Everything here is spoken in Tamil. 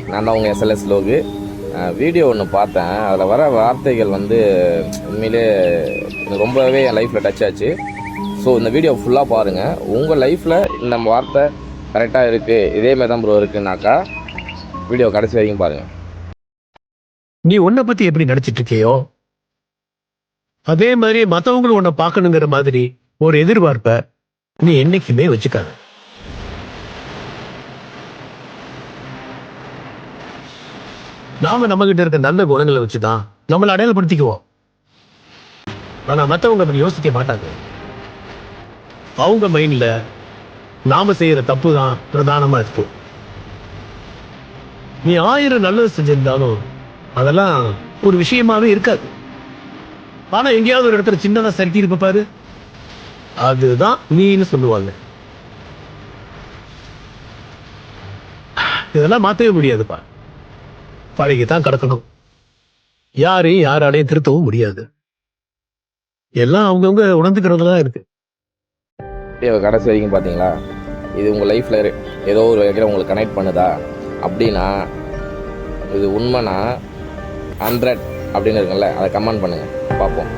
நான் தான் உங்கள் எஸ்எல்எஸ் லோகு. வீடியோ ஒன்று பார்த்தேன். அதில் வர வார்த்தைகள் வந்து உண்மையிலே ரொம்பவே என் லைஃப்பில் டச் ஆச்சு. ஸோ இந்த வீடியோ ஃபுல்லாக பாருங்கள். உங்கள் லைஃப்பில் இந்த வார்த்தை கரெக்டாக இருக்குது, இதேமாதிரி தான் ப்ரோ இருக்குன்னாக்கா வீடியோ கடைசி வரைக்கும் பாருங்கள். நீ உன்னை பற்றி எப்படி நினச்சிட்டு இருக்கியோ அதே மாதிரி மற்றவங்களும் உன்னை பார்க்கணுங்கிற மாதிரி ஒரு எதிர்பார்ப்பை நீ என்னைக்குமே வச்சுக்காத. நாம நம்ம கிட்ட இருக்க நல்ல குணங்களை வச்சுதான் நம்மளை அடையாளப்படுத்திக்குவோம். ஆனா மற்றவங்க அப்படி யோசிக்க மாட்டாங்க. அவங்க மைண்ட்ல நாம செய்யற தப்பு தான் பிரதானமா இருக்கும். நீ 1000 நல்லது செஞ்சிருந்தாலும் அதெல்லாம் ஒரு விஷயமாவே இருக்காது. ஆனா எங்கேயாவது ஒரு இடத்துல சின்னதா சறுக்கி இருப்ப பாரு, அதுதான் நீன்னு சொல்லுவாங்க. இதெல்லாம் மாத்தவே முடியாதுப்பா. பழகித்தான் கிடக்கணும். யாரையும் யாராலையும் திருத்தவும் முடியாது. எல்லாம் அவங்கவுங்க உணர்ந்துக்கிறதுலாம் இருக்கு. வீடியோ கடைசி வரைக்கும் பார்த்தீங்களா? இது உங்கள் லைஃப்பில் ஏதோ ஒரு வகையில் உங்களுக்கு கனெக்ட் பண்ணுதா அப்படின்னா, இது உண்மைனா 100 அப்படின்னு இருக்குல்ல, அதை கமெண்ட் பண்ணுங்கள் பார்ப்போம்.